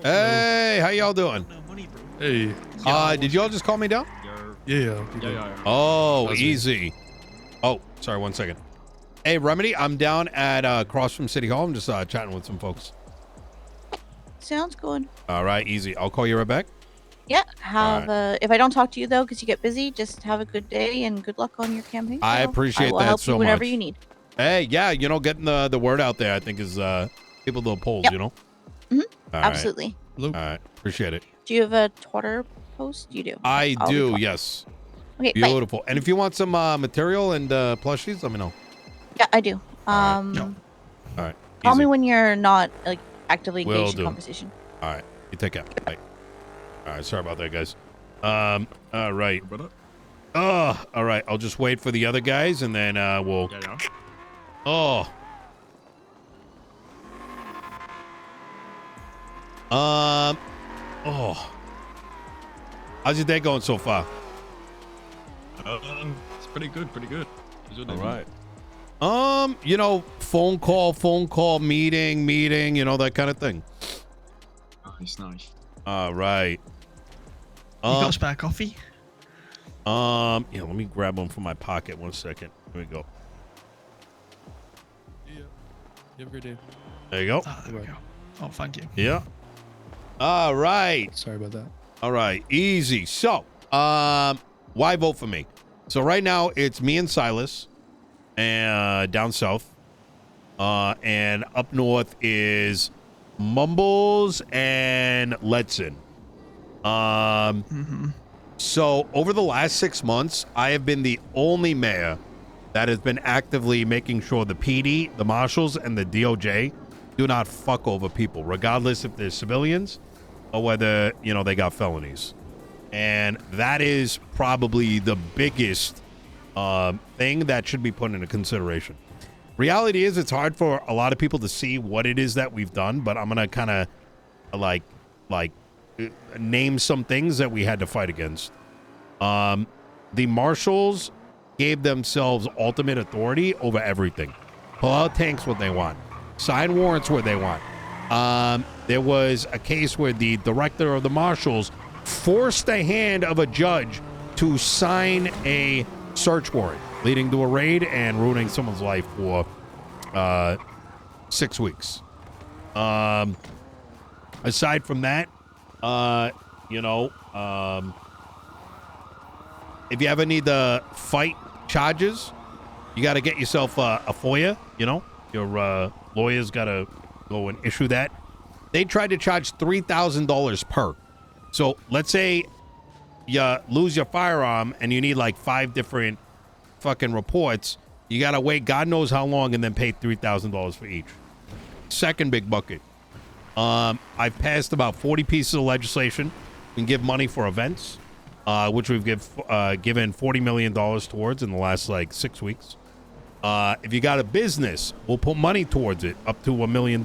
Hey, how y'all doing? Hey. Did y'all just call me down? Yeah. Oh, easy. Oh, sorry, 1 second. Hey, Remedy, I'm down at across from City Hall. I'm just chatting with some folks. Sounds good. All right, easy. I'll call you right back. Yeah. If I don't talk to you though, because you get busy, just have a good day and good luck on your campaign. I appreciate I will that help so you whenever much. you need. Hey, yeah, getting the word out there, I think is people to the polls, Yep. you know. Mm-hmm. All Absolutely. Right. All right, appreciate it. Do you have a Twitter post? You do. I do. Yes. Okay. Beautiful. Bye. And if you want some material and plushies, let me know. Yeah, I do. All right. Call Easy. me when you're not like actively Will engaged in do. conversation. All right. You take care. Bye. All right. Sorry about that, guys. All right. All right. I'll just wait for the other guys, and then we'll. Oh. Oh. How's your day going so far? It's pretty good. All right. Phone call, meeting, that kind of thing. Nice. All right. You got a spare coffee? Yeah, let me grab one from my pocket. 1 second. Here we go. Yeah. You have a great day. There you go. There we go. Oh, thank you. Yeah. All right. Sorry about that. All right. Easy. So, why vote for me? So right now it's me and Silas, and down south, and up north is Mumbles and Letson. So over the last 6 months, I have been the only mayor that has been actively making sure the PD, the marshals, and the DOJ do not fuck over people, regardless if they're civilians or whether, they got felonies. And that is probably the biggest thing that should be put into consideration. Reality is it's hard for a lot of people to see what it is that we've done, but I'm going to kind of like name some things that we had to fight against. The marshals gave themselves ultimate authority over everything. Pull out tanks when they want. Sign warrants where they want. There was a case where the director of the marshals forced the hand of a judge to sign a search warrant, leading to a raid and ruining someone's life for 6 weeks. Aside from that, if you ever need to fight charges, you got to get yourself a FOIA. Your lawyer's got to go and issue that. They tried to charge $3,000 per. So let's say you lose your firearm and you need like 5 different fucking reports. You got to wait God knows how long and then pay $3,000 for each. Second big bucket. I've passed about 40 pieces of legislation. We can give money for events, which we've given $40 million towards in the last 6 weeks. If you got a business, we'll put money towards it up to $1 million.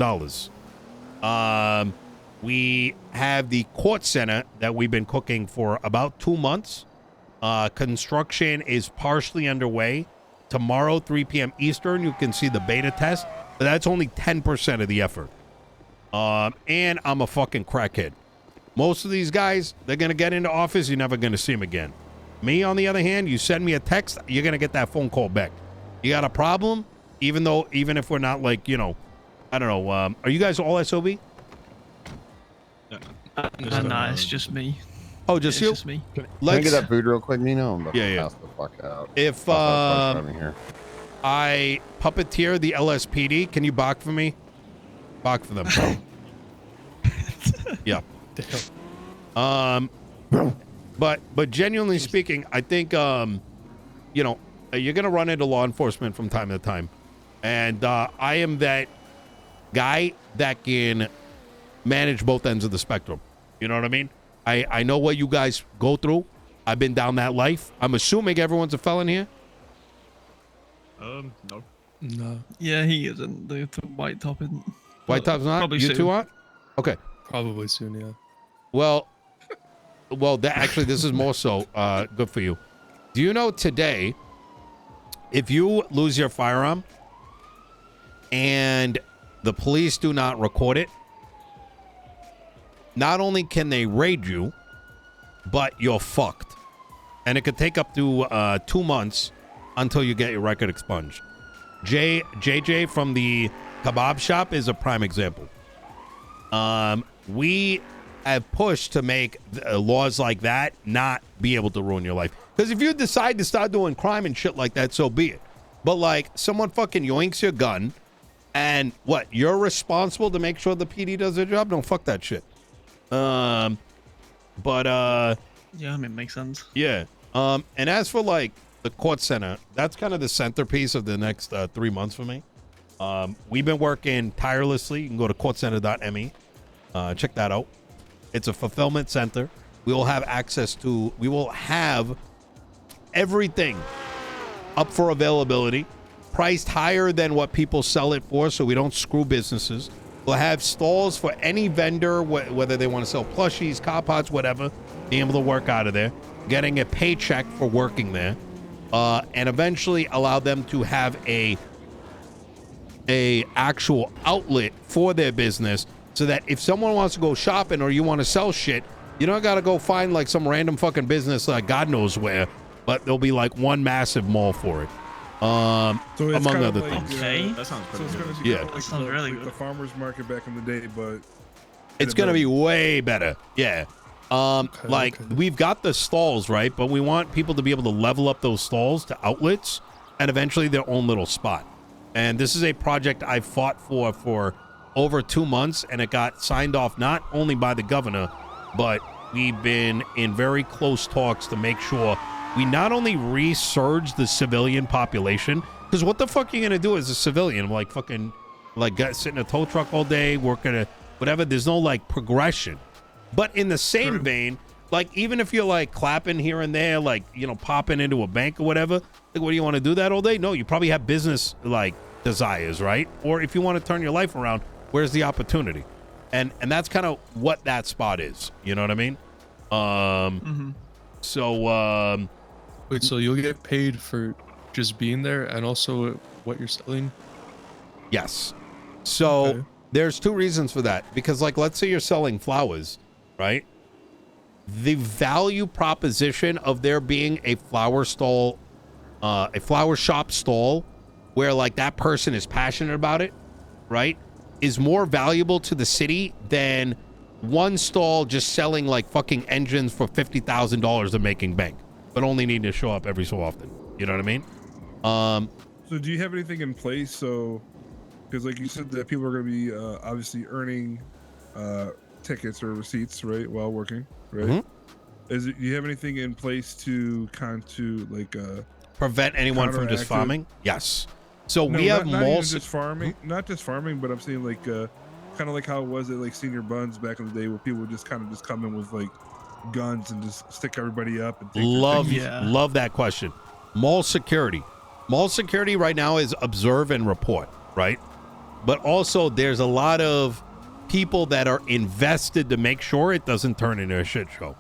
We have the court center that we've been cooking for about 2 months. Construction is partially underway. Tomorrow, 3 p.m. Eastern, you can see the beta test, but that's only 10% of the effort. And I'm a fucking crackhead. Most of these guys, they're going to get into office, you're never going to see them again. Me, on the other hand, you send me a text, you're going to get that phone call back. You got a problem? Even if we're not I don't know, are you guys all SOB? No, it's just me. Oh, just you? It's just me. Can I get that food real quick, Nino? I'm about to pass the fuck out. If I puppeteer the LSPD, can you bark for me? Bark for them. Yeah. But genuinely speaking, I think you're gonna run into law enforcement from time to time, and I am that guy that can manage both ends of the spectrum. You know what I mean? I know what you guys go through. I've been down that life. I'm assuming everyone's a felon here. No. No. Yeah, he isn't. The white top isn't. White top's not? Probably You soon. two aren't? Okay. Probably soon, yeah. Well, this is more so good for you. Do you know today, if you lose your firearm and the police do not record it, not only can they raid you, but you're fucked. And it could take up to 2 months until you get your record expunged. JJ from the kebab shop is a prime example. We have pushed to make laws like that not be able to ruin your life. Because if you decide to start doing crime and shit like that, so be it. But like, someone fucking yoinks your gun, and what? You're responsible to make sure the PD does their job? Don't fuck that shit. Yeah, I mean, it makes sense. Yeah. And as for like the court center, that's kind of the centerpiece of the next 3 months for me. We've been working tirelessly. You can go to courtcenter.me. Check that out. It's a fulfillment center. We will have everything up for availability, priced higher than what people sell it for, so we don't screw businesses. We'll have stalls for any vendor, whether they want to sell plushies, car parts, whatever, being able to work out of there, getting a paycheck for working there, and eventually allow them to have a actual outlet for their business, so that if someone wants to go shopping or you want to sell shit, you don't got to go find like some random fucking business like God knows where, but there'll be like one massive mall for it. So it's among kind other of like, things. Okay. That sounds So pretty it's good. gonna be Yeah. kind of That like sounds really the good. farmer's market back in the day, but It's going to be way better. Yeah. Like okay. we've got the stalls, right? But we want people to be able to level up those stalls to outlets and eventually their own little spot. And this is a project I fought for over 2 months, and it got signed off not only by the governor, but we've been in very close talks to make sure we not only resurge the civilian population, because what the fuck are you going to do as a civilian? Like fucking, like sit in a tow truck all day, working a whatever. There's no like progression. But in the same vein, like even if you're like clapping here and there, like, you know, popping into a bank or whatever, like what do you want to do that all day? No, you probably have business like desires, right? Or if you want to turn your life around, where's the opportunity? And that's kind of what that spot is. You know what I mean? So Wait, so you'll get paid for just being there and also what you're selling? yes. So Okay. there's 2 reasons for that. Because like, let's say you're selling flowers, right? The value proposition of there being a flower stall, a flower shop stall where like that person is passionate about it, right, is more valuable to the city than one stall just selling like fucking engines for $50,000 and making bank, but only need to show up every so often. You know what I mean? So do you have anything in place? So, because like you said that people are going to be obviously earning tickets or receipts, right, while working, right? Do you have anything in place to like Prevent anyone from just counteract it? farming? Yes. So no, we have not even malls. just farming, not just farming, but I'm saying like kind of like how it was at like Senior Buns back in the day, where people would just kind of just come in with like guns and just stick everybody up and take their Love, things. love that question. Mall security right now is observe and report, right? But also there's a lot of people that are invested to make sure it doesn't turn into a shit show.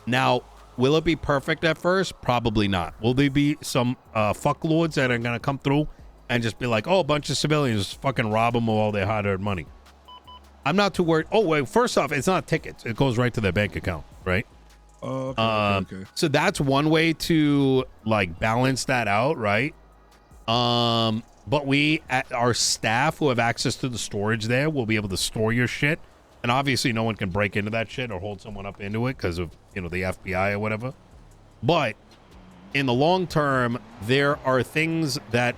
Now, will it be perfect at first? Probably not. Will there be some fucklords that are gonna come through and just be like, oh, a bunch of civilians fucking rob them of all their hard-earned money? I'm not too worried. Oh, wait, first off, it's not tickets. It goes right to their bank account, right? Oh, okay. So that's one way to like balance that out, right? But we, at our staff who have access to the storage there, will be able to store your shit. And obviously no one can break into that shit or hold someone up into it because of, you know, the FBI or whatever. But in the long term, there are things that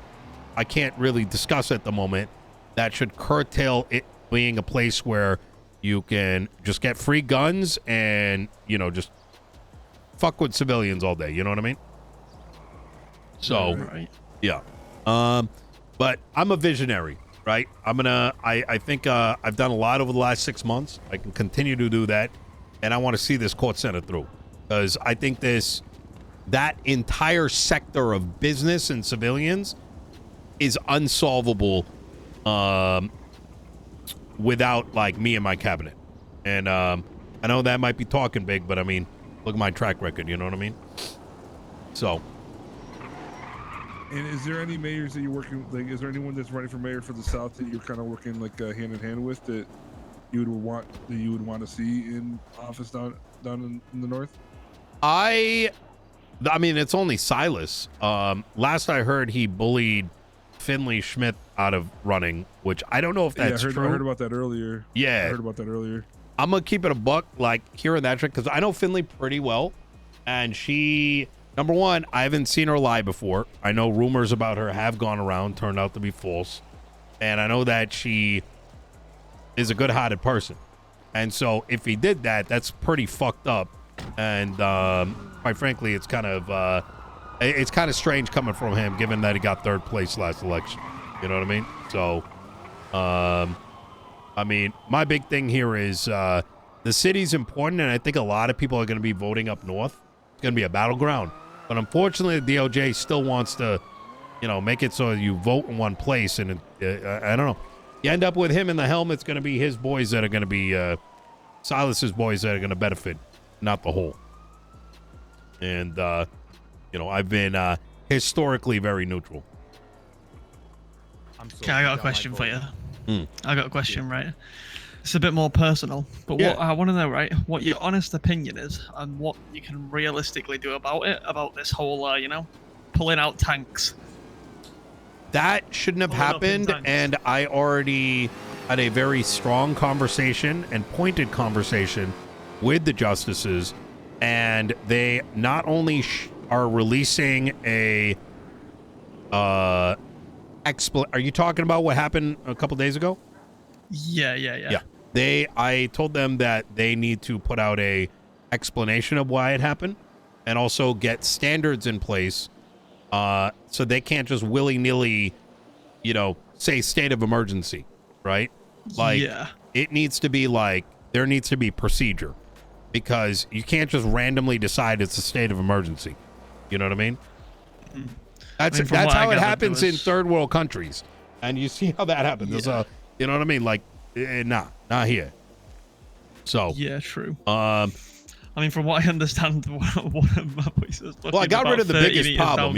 I can't really discuss at the moment that should curtail it being a place where you can just get free guns and, you know, just fuck with civilians all day. You know what I mean? So, Right. yeah. But I'm a visionary, right? I think I've done a lot over the last 6 months. I can continue to do that. And I want to see this court center through, because I think that entire sector of business and civilians is unsolvable without like me and my cabinet. And I know that might be talking big, but I mean, look at my track record, you know what I mean? So. And is there any mayors that you're working like? Is there anyone that's running for mayor for the South that you're kind of working like hand in hand with that you would want to see in office down in the north? I mean, it's only Silas. Last I heard, he bullied Finley Schmidt out of running, which I don't know if that's I true. heard about that earlier. Yeah. I heard about that earlier. I'm going to keep it a buck, like, hearing that shit, because I know Finley pretty well. And she, number one, I haven't seen her lie before. I know rumors about her have gone around, turned out to be false. And I know that she is a good-hearted person. And so if he did that, that's pretty fucked up. And quite frankly, it's kind of strange coming from him, given that he got third place last election. You know what I mean? So, I mean, my big thing here is the city's important, and I think a lot of people are going to be voting up north. It's going to be a battleground. But unfortunately, the DOJ still wants to, make it so you vote in one place. And I don't know. You end up with him in the helm, it's going to be his boys that are going to be Silas's boys that are going to benefit, not the whole. And, I've been historically very neutral. Okay, I got a question for you. I got a question, right? It's a bit more personal, but what I want to know, right, what your honest opinion is and what you can realistically do about it, about this whole, pulling out tanks. That shouldn't have happened, and I already had a very strong conversation and pointed conversation with the justices, and they not only are releasing a are you talking about what happened a couple days ago? Yeah. I told them that they need to put out a explanation of why it happened, and also get standards in place, so they can't just willy-nilly, say state of emergency, right? Like, it needs to be like, there needs to be procedure, because you can't just randomly decide it's a state of emergency. You know what I mean? That's how it happens in third world countries, and you see how that happens. Yeah. You know what I mean? Like, not here. So yeah, true. I mean, from what I understand, I got rid of the biggest problem.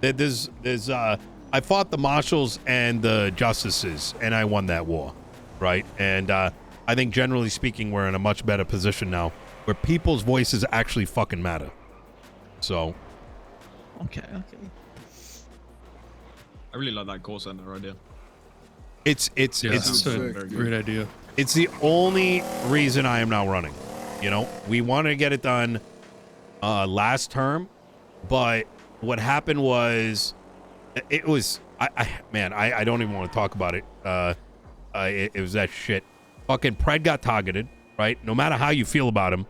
There's I fought the marshals and the justices, and I won that war, right? And I think generally speaking, we're in a much better position now, where people's voices actually fucking matter. So. Okay. I really like that call center idea. It's a great idea. It's the only reason I am now running. We wanted to get it done last term, but what happened was, it was I don't even want to talk about it. It was that shit. Fucking Pred got targeted, right? No matter how you feel about him,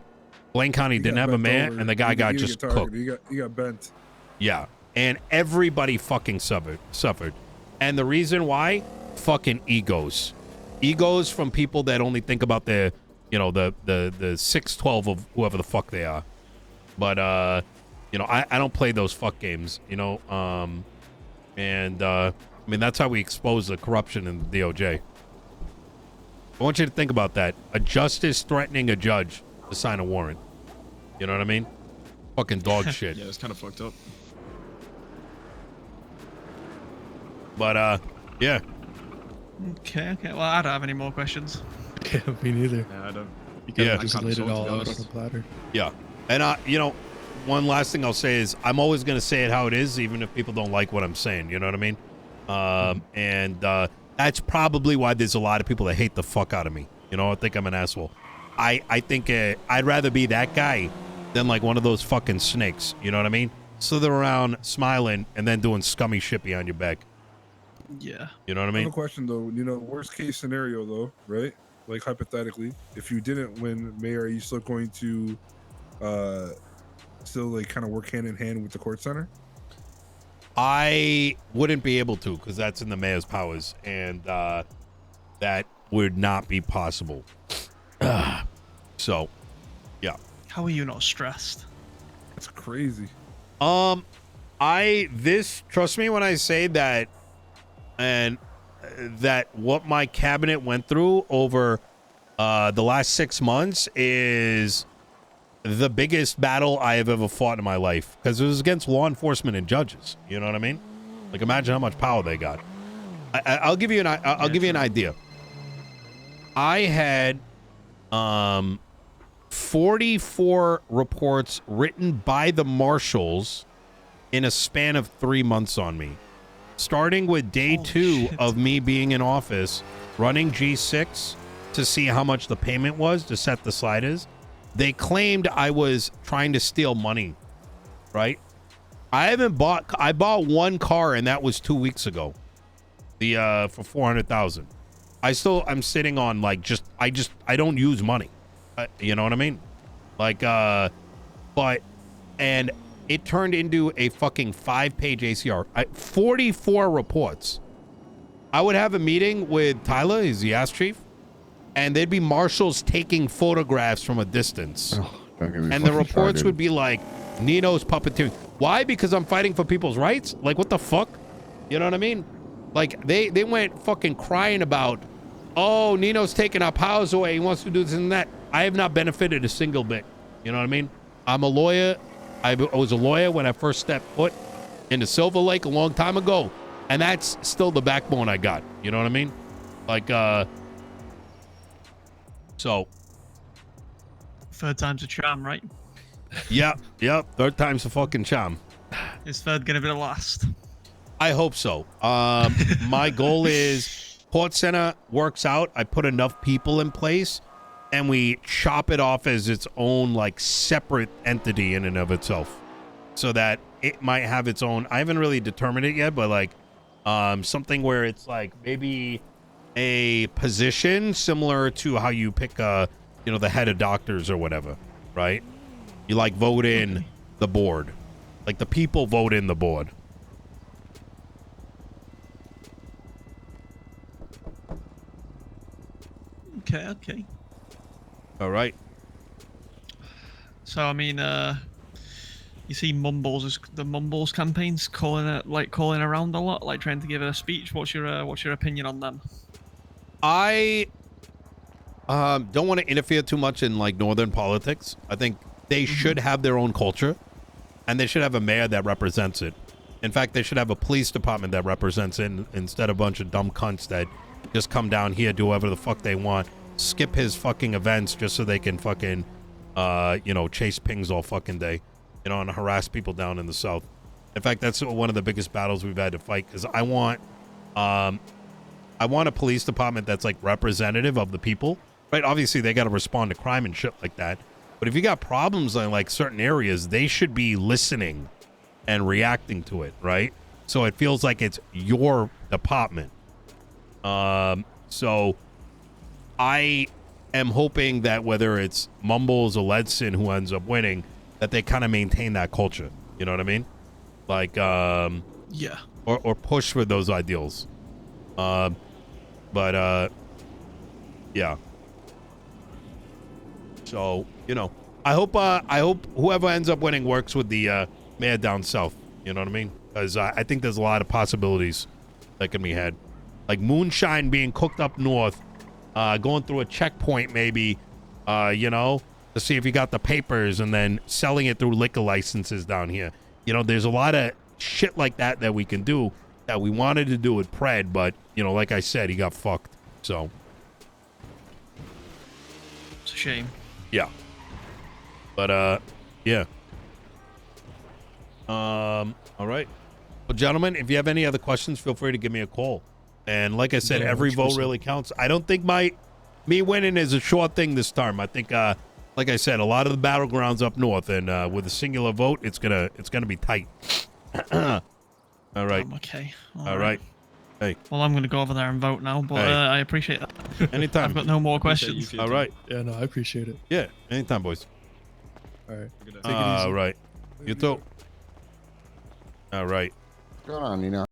Blaine County didn't have a mayor, and the guy got just cooked. You got bent. Yeah, and everybody fucking suffered. And the reason why, fucking egos from people that only think about their, the 612 of whoever the fuck they are. But I don't play those fuck games, I mean, that's how we expose the corruption in the DOJ. I want you to think about that. A justice threatening a judge to sign a warrant. You know what I mean? Fucking dog shit. Yeah, it's kind of fucked up. But yeah. Okay. Well, I don't have any more questions. Yeah, me neither. Yeah, I don't. Yeah, just laid it all out on a platter. Yeah, and one last thing I'll say is I'm always gonna say it how it is, even if people don't like what I'm saying. You know what I mean? And that's probably why there's a lot of people that hate the fuck out of me. I think I'm an asshole. I think I'd rather be that guy than like one of those fucking snakes. You know what I mean? Slither around, smiling, and then doing scummy shit behind your back. Yeah. You know what I I mean? have a question though. Worst case scenario though, right? Like hypothetically, if you didn't win mayor, are you still going to still like kind of work hand in hand with the court center? I wouldn't be able to, because that's in the mayor's powers, and that would not be possible. So, yeah. How are you not stressed? That's crazy. Trust me when I say that, and that what my cabinet went through over the last 6 months is the biggest battle I have ever fought in my life, because it was against law enforcement and judges. You know what I mean? Like, imagine how much power they got. I'll give you an idea. I had 44 reports written by the marshals in a span of 3 months on me. Starting with day 2 of me being in office, running G6 to see how much the payment was to set the sliders. They claimed I was trying to steal money, right? I bought one car, and that was 2 weeks ago. For 400,000. I'm sitting on like I don't use money. You know what I mean? Like and it turned into a fucking 5-page ACR. 44 reports. I would have a meeting with Tyler, he's the ass chief, and there'd be marshals taking photographs from a distance. And the reports would be like, Nino's puppeteering. Why? Because I'm fighting for people's rights? Like, what the fuck? You know what I mean? Like, they went fucking crying about, oh, Nino's taking our powers away. He wants to do this and that. I have not benefited a single bit. You know what I mean? I'm a lawyer. I was a lawyer when I first stepped foot into Silver Lake a long time ago. And that's still the backbone I got. You know what I mean? Like, so. Third time's a charm, right? Yep. Third time's a fucking charm. Is third gonna be the last? I hope so. My goal is Port Center works out. I put enough people in place and we chop it off as its own like separate entity in and of itself so that it might have its own. I haven't really determined it yet, but like something where it's like maybe a position similar to how you pick the head of doctors or whatever, right? You like vote in the board. Like the people vote in the board. Okay. All right. So I mean, you see the Mumbles campaigns calling around a lot, like trying to give a speech. What's your opinion on them? I don't want to interfere too much in like northern politics. I think they should have their own culture, and they should have a mayor that represents it. In fact, they should have a police department that represents it instead of a bunch of dumb cunts that just come down here, do whatever the fuck they want, skip his fucking events just so they can fucking, chase pings all fucking day, and harass people down in the south. In fact, that's one of the biggest battles we've had to fight because I want a police department that's like representative of the people, right? Obviously, they got to respond to crime and shit like that. But if you got problems in like certain areas, they should be listening and reacting to it, right? So it feels like it's your department. So I am hoping that whether it's Mumbles or Ledson who ends up winning, that they kind of maintain that culture. You know what I mean? Like, yeah. Or push for those ideals. Yeah. So, I hope whoever ends up winning works with the mayor down south. You know what I mean? Because I think there's a lot of possibilities that can be had. Like moonshine being cooked up north, going through a checkpoint maybe, to see if you got the papers, and then selling it through liquor licenses down here. There's a lot of shit like that we can do that we wanted to do with Pred, but, like I said, he got fucked. So. It's a shame. Yeah. But, yeah. All right. Well, gentlemen, if you have any other questions, feel free to give me a call. And like I said, every vote really counts. I don't think me winning is a short thing this time. I think, like I said, a lot of the battlegrounds up north, and with a singular vote, it's gonna be tight. All right. Okay. All right. Hey. Well, I'm gonna go over there and vote now, but I appreciate that. Anytime. I've got no more questions. All right. Yeah, no, I appreciate it. Yeah. Anytime, boys. All right. All right. You too. All right. What's going on, Nino?